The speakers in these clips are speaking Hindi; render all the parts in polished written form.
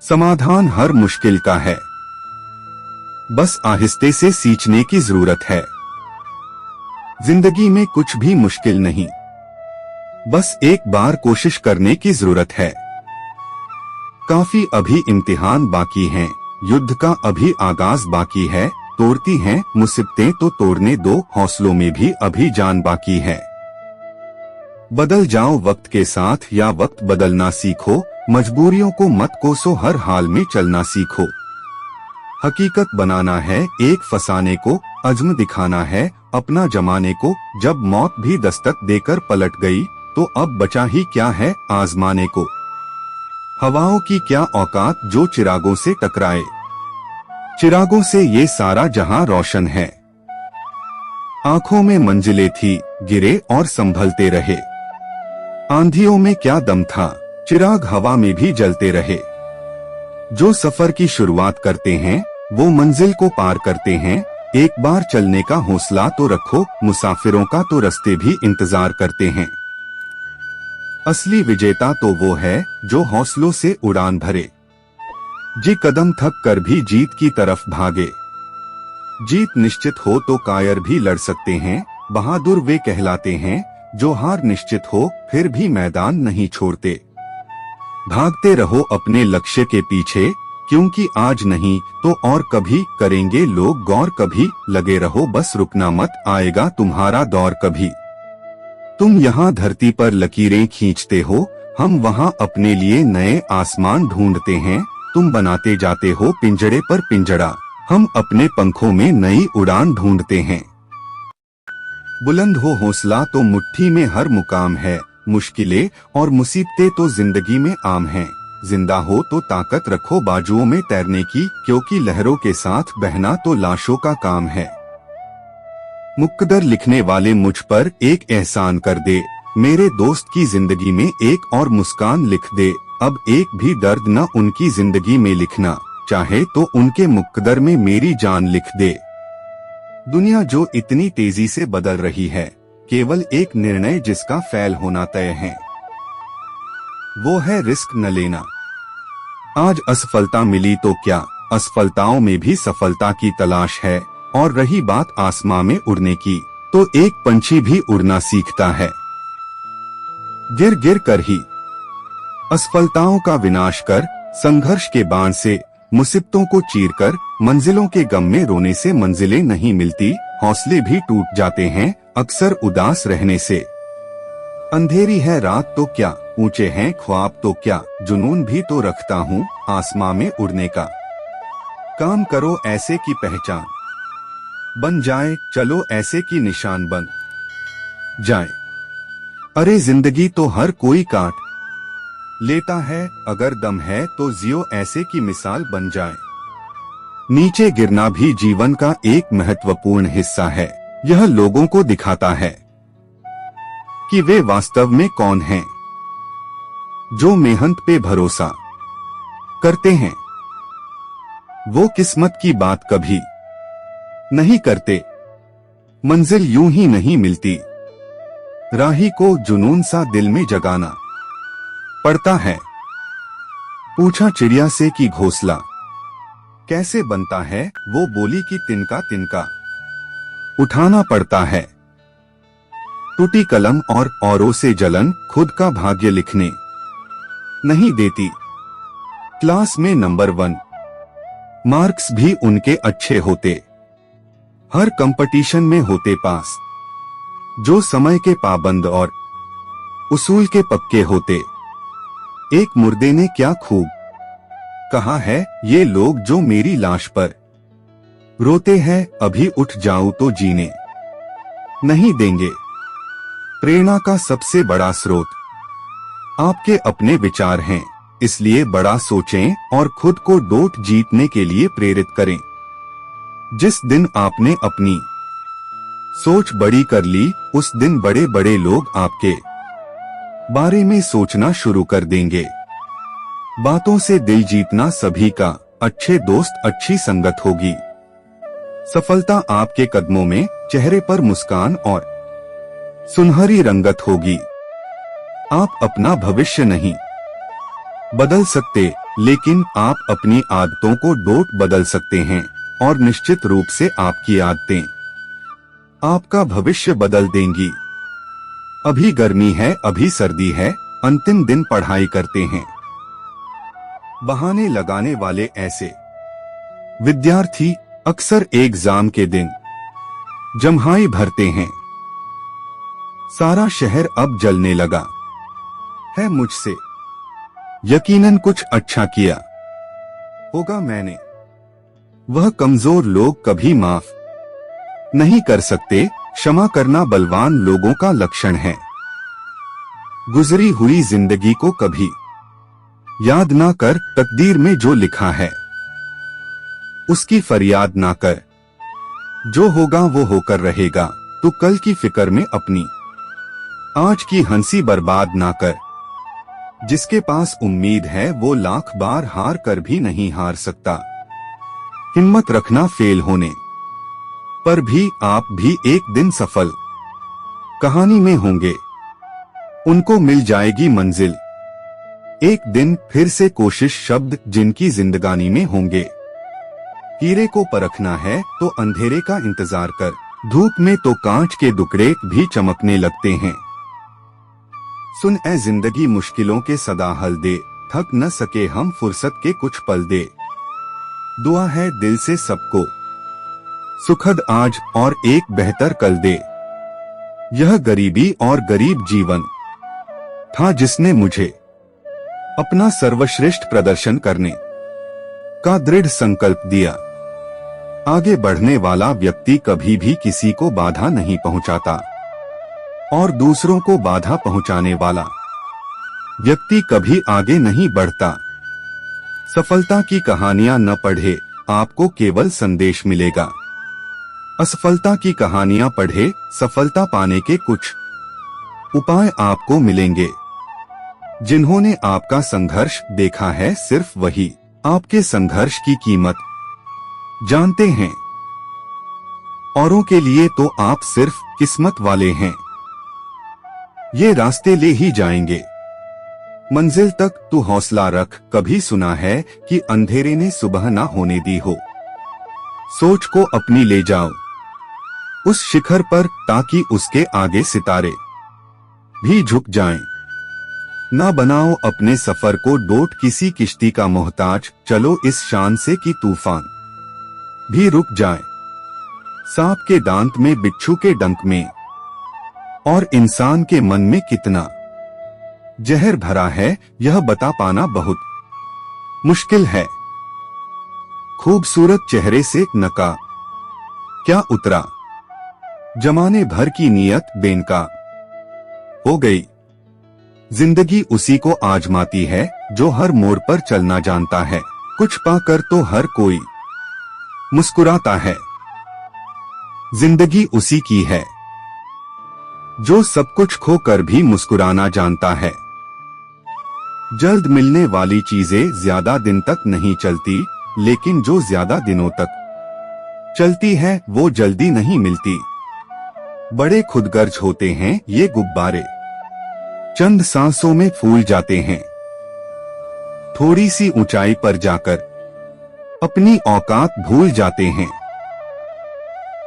समाधान हर मुश्किल का है, बस आहिस्ते से सींचने की जरूरत है। जिंदगी में कुछ भी मुश्किल नहीं, बस एक बार कोशिश करने की जरूरत है। काफी अभी इम्तिहान बाकी हैं, युद्ध का अभी आगाज बाकी है। तोड़ती हैं मुसीबतें तो तोड़ने दो, हौसलों में भी अभी जान बाकी है। बदल जाओ वक्त के साथ या वक्त बदलना सीखो, मजबूरियों को मत कोसो, हर हाल में चलना सीखो। हकीकत बनाना है एक फसाने को, अज़्म दिखाना है अपना जमाने को। जब मौत भी दस्तक देकर पलट गई तो अब बचा ही क्या है आजमाने को। हवाओं की क्या औकात जो चिरागों से टकराए, चिरागों से ये सारा जहां रोशन है। आंखों में मंजिलें थी, गिरे और संभलते रहे। आंधियों में क्या दम था, चिराग हवा में भी जलते रहे। जो सफर की शुरुआत करते हैं वो मंजिल को पार करते हैं। एक बार चलने का हौसला तो रखो, मुसाफिरों का तो रास्ते भी इंतजार करते हैं। असली विजेता तो वो है जो हौसलों से उड़ान भरे, जी कदम थक कर भी जीत की तरफ भागे। जीत निश्चित हो तो कायर भी लड़ सकते हैं, बहादुर वे कहलाते हैं जो हार निश्चित हो फिर भी मैदान नहीं छोड़ते। भागते रहो अपने लक्ष्य के पीछे, क्योंकि आज नहीं तो और कभी करेंगे लोग गौर। कभी लगे रहो बस रुकना मत, आएगा तुम्हारा दौर कभी। तुम यहाँ धरती पर लकीरें खींचते हो, हम वहाँ अपने लिए नए आसमान ढूंढते हैं। तुम बनाते जाते हो पिंजड़े पर पिंजड़ा, हम अपने पंखों में नई उड़ान ढूंढते हैं। बुलंद हो हौसला तो मुट्ठी में हर मुकाम है, मुश्किलें और मुसीबतें तो जिंदगी में आम हैं। जिंदा हो तो ताकत रखो बाजुओं में तैरने की, क्योंकि लहरों के साथ बहना तो लाशों का काम है। मुकद्दर लिखने वाले मुझ पर एक एहसान कर दे, मेरे दोस्त की जिंदगी में एक और मुस्कान लिख दे। अब एक भी दर्द न उनकी जिंदगी में लिखना, चाहे तो उनके मुकद्दर में मेरी जान लिख दे। दुनिया जो इतनी तेजी से बदल रही है, केवल एक निर्णय जिसका फेल होना तय है, वो है रिस्क न लेना। आज असफलता मिली तो क्या, असफलताओं में भी सफलता की तलाश है। और रही बात आसमां में उड़ने की, तो एक पंछी भी उड़ना सीखता है। गिर गिर कर ही असफलताओं का विनाश कर, संघर्ष के बाण से मुसीबतों को चीरकर, मंजिलों के गम में रोने से मंजिलें नहीं मिलती। हौसले भी टूट जाते हैं अक्सर उदास रहने से। अंधेरी है रात तो क्या, ऊंचे हैं ख्वाब तो क्या, जुनून भी तो रखता हूँ आसमां में उड़ने का। काम करो ऐसे की पहचान बन जाए, चलो ऐसे की निशान बन जाए। अरे जिंदगी तो हर कोई काट लेता है, अगर दम है तो जियो ऐसे की मिसाल बन जाए। नीचे गिरना भी जीवन का एक महत्वपूर्ण हिस्सा है। यह लोगों को दिखाता है कि वे वास्तव में कौन हैं। जो मेहनत पे भरोसा करते हैं वो किस्मत की बात कभी नहीं करते। मंजिल यूं ही नहीं मिलती, राही को जुनून सा दिल में जगाना पड़ता है। पूछा चिड़िया से कि घोंसला कैसे बनता है, वो बोली कि तिनका तिनका उठाना पड़ता है। टूटी कलम और औरों से जलन खुद का भाग्य लिखने नहीं देती। क्लास में नंबर 1 मार्क्स भी उनके अच्छे होते, हर कंपटीशन में होते पास। जो समय के पाबंद और उसूल के पक्के होते। एक मुर्दे ने क्या खूब कहा है, ये लोग जो मेरी लाश पर रोते हैं, अभी उठ जाऊं तो जीने नहीं देंगे। प्रेरणा का सबसे बड़ा स्रोत आपके अपने विचार हैं, इसलिए बड़ा सोचें और खुद को डोट जीतने के लिए प्रेरित करें। जिस दिन आपने अपनी सोच बड़ी कर ली, उस दिन बड़े बड़े लोग आपके बारे में सोचना शुरू कर देंगे। बातों से दिल जीतना सभी का, अच्छे दोस्त अच्छी संगत होगी। सफलता आपके कदमों में, चेहरे पर मुस्कान और सुनहरी रंगत होगी। आप अपना भविष्य नहीं बदल सकते, लेकिन आप अपनी आदतों को डोट बदल सकते हैं और निश्चित रूप से आपकी आदतें आपका भविष्य बदल देंगी। अभी गर्मी है, अभी सर्दी है, अंतिम दिन पढ़ाई करते हैं। बहाने लगाने वाले ऐसे विद्यार्थी अक्सर एग्जाम के दिन जम्हाई भरते हैं। सारा शहर अब जलने लगा है मुझसे, यकीनन कुछ अच्छा किया होगा मैंने। वह कमजोर लोग कभी माफ नहीं कर सकते, क्षमा करना बलवान लोगों का लक्षण है। गुजरी हुई जिंदगी को कभी याद ना कर, तकदीर में जो लिखा है उसकी फरियाद ना कर। जो होगा वो होकर रहेगा, तो कल की फिक्र में अपनी आज की हंसी बर्बाद ना कर। जिसके पास उम्मीद है वो लाख बार हार कर भी नहीं हार सकता। हिम्मत रखना फेल होने पर भी आप भी एक दिन सफल कहानी में होंगे। उनको मिल जाएगी मंजिल एक दिन, फिर से कोशिश शब्द जिनकी जिंदगानी में होंगे। हीरे को परखना है तो अंधेरे का इंतजार कर, धूप में तो कांच के टुकड़े भी चमकने लगते हैं। सुन ए जिंदगी मुश्किलों के सदा हल दे, थक न सके हम फुर्सत के कुछ पल दे। दुआ है दिल से सबको सुखद आज और एक बेहतर कल दे। यह गरीबी और गरीब जीवन था जिसने मुझे अपना सर्वश्रेष्ठ प्रदर्शन करने का दृढ़ संकल्प दिया। आगे बढ़ने वाला व्यक्ति कभी भी किसी को बाधा नहीं पहुंचाता और दूसरों को बाधा पहुंचाने वाला व्यक्ति कभी आगे नहीं बढ़ता। सफलता की कहानियां न पढ़े, आपको केवल संदेश मिलेगा। असफलता की कहानियां पढ़े, सफलता पाने के कुछ उपाय आपको मिलेंगे। जिन्होंने आपका संघर्ष देखा है, सिर्फ वही आपके संघर्ष की कीमत जानते हैं। औरों के लिए तो आप सिर्फ किस्मत वाले हैं। ये रास्ते ले ही जाएंगे मंजिल तक, तू हौसला रख। कभी सुना है कि अंधेरे ने सुबह ना होने दी हो। सोच को अपनी ले जाओ उस शिखर पर, ताकि उसके आगे सितारे भी झुक जाएं। ना बनाओ अपने सफर को डोट किसी किश्ती का मोहताज, चलो इस शान से कि तूफान भी रुक जाए। सांप के दांत में, बिच्छू के डंक में और इंसान के मन में कितना जहर भरा है, यह बता पाना बहुत मुश्किल है। खूबसूरत चेहरे से नका क्या उतरा, जमाने भर की नियत बेनका हो गई। जिंदगी उसी को आजमाती है जो हर मोड़ पर चलना जानता है। कुछ पाकर तो हर कोई मुस्कुराता है। जिंदगी उसी की है जो सब कुछ खोकर भी मुस्कुराना जानता है। जल्द मिलने वाली चीजें ज्यादा दिन तक नहीं चलती, लेकिन जो ज्यादा दिनों तक चलती है वो जल्दी नहीं मिलती। बड़े खुदगर्ज होते हैं ये गुब्बारे, चंद सांसों में फूल जाते हैं। थोड़ी सी ऊंचाई पर जाकर अपनी औकात भूल जाते हैं।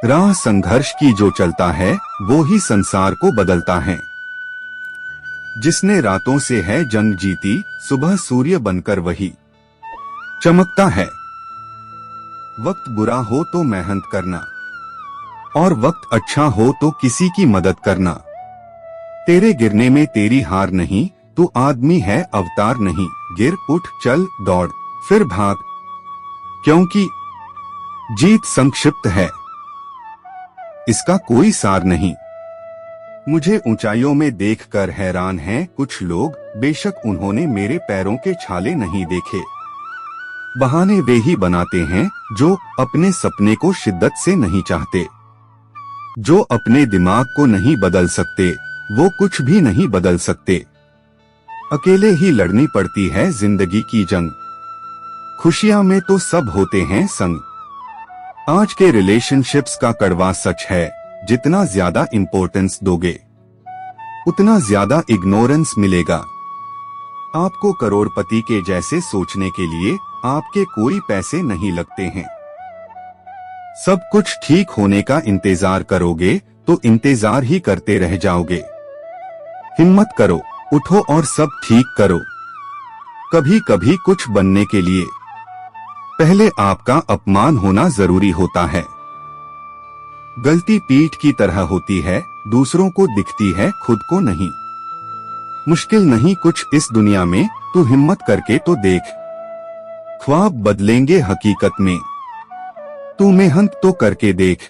राह संघर्ष की जो चलता है वो ही संसार को बदलता है। जिसने रातों से है जंग जीती, सुबह सूर्य बनकर वही चमकता है। वक्त बुरा हो तो मेहनत करना और वक्त अच्छा हो तो किसी की मदद करना। तेरे गिरने में तेरी हार नहीं, तू आदमी है अवतार नहीं। गिर उठ चल दौड़ फिर भाग, क्योंकि जीत संक्षिप्त है, इसका कोई सार नहीं। मुझे ऊंचाइयों में देखकर हैरान हैं कुछ लोग, बेशक उन्होंने मेरे पैरों के छाले नहीं देखे। बहाने वे ही बनाते हैं जो अपने सपने को शिद्दत से नहीं चाहते। जो अपने दिमाग को नहीं बदल सकते वो कुछ भी नहीं बदल सकते। अकेले ही लड़नी पड़ती है जिंदगी की जंग। खुशियां में तो सब होते हैं संग। आज के रिलेशनशिप्स का कड़वा सच है, जितना ज्यादा इंपॉर्टेंस दोगे उतना ज्यादा इग्नोरेंस मिलेगा। आपको करोड़पति के जैसे सोचने के लिए आपके कोई पैसे नहीं लगते हैं। सब कुछ ठीक होने का इंतजार करोगे तो इंतजार ही करते रह जाओगे। हिम्मत करो, उठो और सब ठीक करो। कभी कभी कुछ बनने के लिए पहले आपका अपमान होना जरूरी होता है। गलती पीठ की तरह होती है, दूसरों को दिखती है, खुद को नहीं। मुश्किल नहीं कुछ इस दुनिया में, तू हिम्मत करके तो देख। ख्वाब बदलेंगे हकीकत में, तू मेहनत तो करके देख।